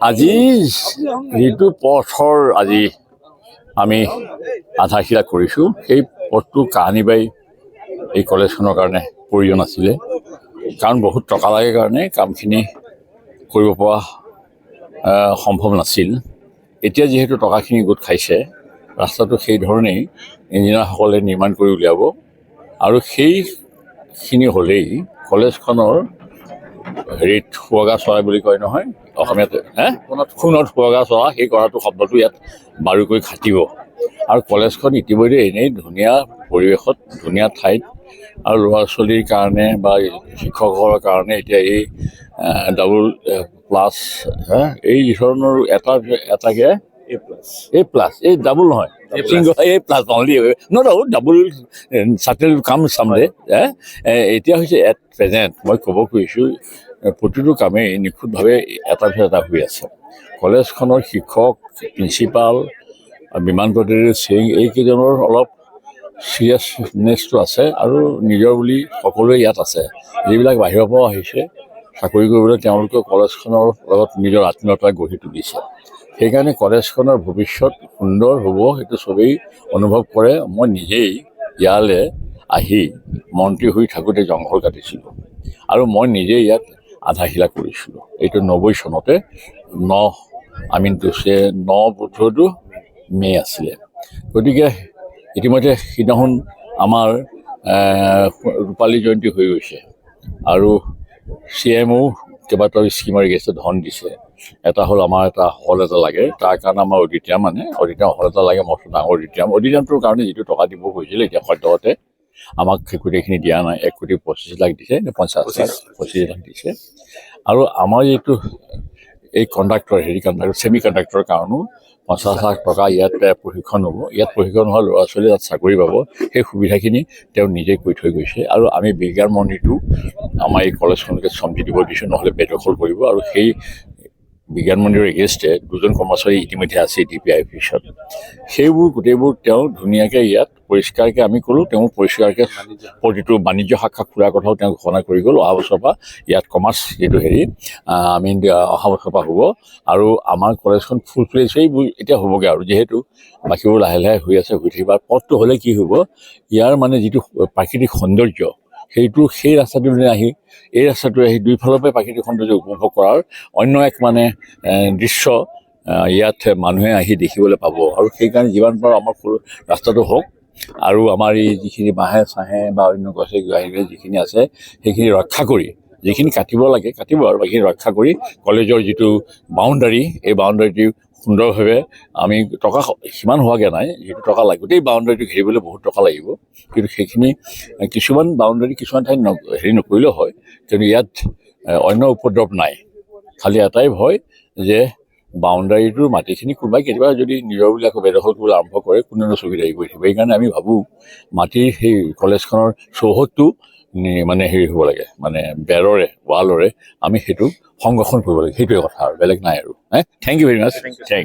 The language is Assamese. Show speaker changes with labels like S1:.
S1: আজি যিটো পথৰ আজি আমি আধাৰশিলা কৰিছোঁ, সেই পথটো কাহানিবাই এই কলেজখনৰ কাৰণে প্ৰয়োজন আছিলে। কাৰণ বহুত টকা লাগে কাৰণে কামখিনি কৰিব পৰা সম্ভৱ নাছিল। এতিয়া যিহেতু টকাখিনি গোট খাইছে, ৰাস্তাটো সেই ধৰণেই ইঞ্জিনিয়াৰসকলে নিৰ্মাণ কৰি উলিয়াব আৰু সেইখিনি হ'লেই কলেজখনৰ হেৰিত সুৱগা চৰাই বুলি কয় নহয় অসমীয়াত, সোণত সুৱগা চৰা, সেই কৰাটো শব্দটো ইয়াত বাৰুকৈ খাটিব। আৰু কলেজখন ইতিমধ্যে এনেই ধুনীয়া পৰিৱেশত, ধুনীয়া ঠাইত, আৰু ল'ৰা ছোৱালীৰ কাৰণে বা শিক্ষকসকলৰ কাৰণে এতিয়া এই ডাবল প্লাছ এই ধৰণৰ এটাকে A plus, এই ডাবল নহয়, A plus only, not double চাটেল কাম চামডে। এতিয়া হৈছে এট প্ৰেজেণ্ট মই ক'ব খুজিছোঁ প্ৰতিটো কামেই নিখুঁতভাৱে এটাৰ পিছত এটা হৈ আছে। কলেজখনৰ শিক্ষক, প্ৰিন্সিপাল, বিমান প্ৰতিনিধি সিং, এইকেইজনৰ অলপ চিৰিয়াছনেছটো আছে আৰু নিজৰ বুলি সকলোৱে ইয়াত আছে। যিবিলাক বাহিৰৰ পৰা আহিছে চাকৰি কৰিবলৈ, তেওঁলোকে কলেজখনৰ লগত নিজৰ আত্মীয়তা গঢ়ি তুলিছে। সেইকাৰণে কলেজখনৰ ভৱিষ্যত সুন্দৰ হ'ব, সেইটো চবেই অনুভৱ কৰে। মই নিজেই ইয়ালৈ আহি মন্ত্ৰী হৈ থাকোঁতে জংঘল কাটিছিলোঁ আৰু মই নিজেই ইয়াত আধাৰশিলা কৰিছিলোঁ। এইটো 90 চনতে 9 বোধহয়তো মে' আছিলে। গতিকে ইতিমধ্যে সিদিনাখন আমাৰ ৰূপালী জয়ন্তী হৈ গৈছে আৰু CMও কেইবাটাও স্কিম ৰেগিষ্ট্ৰেট ধন দিছে। এটা হ'ল আমাৰ এটা হল এটা লাগে, তাৰ কাৰণে আমাৰ অডিটিয়াম হল এটা লাগে, মস্ত ডাঙৰ অডিটিয়ামটোৰ কাৰণে যিটো টকা দিব হৈছিলে এতিয়া সদ্যহতে আমাক গোটেইখিনি দিয়া নাই। 1,25,00,000 দিছে, 50,00,000 লাখ দিছে। আৰু আমাৰ এইটো এই কণ্ডাক্টৰ ছেমি কণ্ডাক্টৰৰ কাৰণেও 50,00,000 টকা ইয়াত প্ৰশিক্ষণ হ'ব। ইয়াত প্ৰশিক্ষণ হোৱা ল'ৰা ছোৱালীয়ে তাত চাকৰি পাব। সেই সুবিধাখিনি তেওঁ নিজে কৰি থৈ গৈছে। আৰু আমি বিজ্ঞান মন্দিৰটো আমাৰ এই কলেজখনকে চমকি দিব দিছোঁ, নহ'লে বেদখল কৰিব। আৰু সেই বিজ্ঞান মন্দিৰৰ এগেইনষ্টে 2জন কৰ্মচাৰী ইতিমধ্যে আছে DPI অফিচত। সেইবোৰ গোটেইবোৰ তেওঁ ধুনীয়াকৈ ইয়াত পৰিষ্কাৰকৈ আমি ক'লোঁ, তেওঁ পৰিষ্কাৰকৈ প্ৰতিটো বাণিজ্য শাখা খোলাৰ কথাও তেওঁ ঘোষণা কৰি গ'ল। অহা বছৰৰ পৰা ইয়াত কমাৰ্চ যিটো আমি অহা বছৰৰ পৰা হ'ব। আৰু আমাৰ কলেজখন ফুল ফ্লেজ এইবোৰ এতিয়া হ'বগৈ আৰু যিহেতু বাকীবোৰ লাহে লাহে হৈ আছে, হৈ থাকিব। পথটো হ'লে কি হ'ব, ইয়াৰ মানে যিটো প্ৰাকৃতিক সৌন্দৰ্য, সেইটো সেই ৰাস্তাটোলৈ আহি এই ৰাস্তাটোৱে আহি দুইফালৰ পৰাই প্ৰাকৃতিক সৌন্দৰ্য উপভোগ কৰাৰ অন্য এক দৃশ্য ইয়াত মানুহে আহি দেখিবলৈ পাব। আৰু সেইকাৰণে যিমান পাৰোঁ আমাৰ ৰাস্তাটো হওক, আৰু আমাৰ এই যিখিনি বাঁহে চাহে বা অন্য গছে যিখিনি আছে সেইখিনি ৰক্ষা কৰি, যিখিনি কাটিব লাগে কাটিব, আৰু বাকীখিনি ৰক্ষা কৰি কলেজৰ যিটো বাউণ্ডাৰী, এই বাউণ্ডাৰীটো সুন্দৰভাৱে আমি টকা সিমান হোৱাগৈ নাই, যিটো টকা লাগে গোটেই বাউণ্ডাৰীটো ঘেৰিবলৈ বহুত টকা লাগিব। কিন্তু সেইখিনি কিছুমান বাউণ্ডাৰী কিছুমান ঠাইত নকৰিলেও হয়, কিন্তু ইয়াত অন্য উপদ্ৰৱ নাই। খালি এটাই ভয় যে বাউণ্ডাৰীটোৰ মাটিখিনি কোনোবাই কেতিয়াবা যদি নিজৰ বুলি আকৌ বেদখল কৰিবলৈ আৰম্ভ কৰে, কোনেও সুবিধা কৰি থাকিব। সেইকাৰণে আমি ভাবোঁ মাটিৰ সেই কলেজখনৰ চৌহদটো হ'ব লাগে, বেৰৰে ৱালৰে আমি সেইটো সংৰক্ষণ কৰিব লাগে। সেইটোৱে কথা আৰু বেলেগ নাই আৰু। Thank you very much. Thank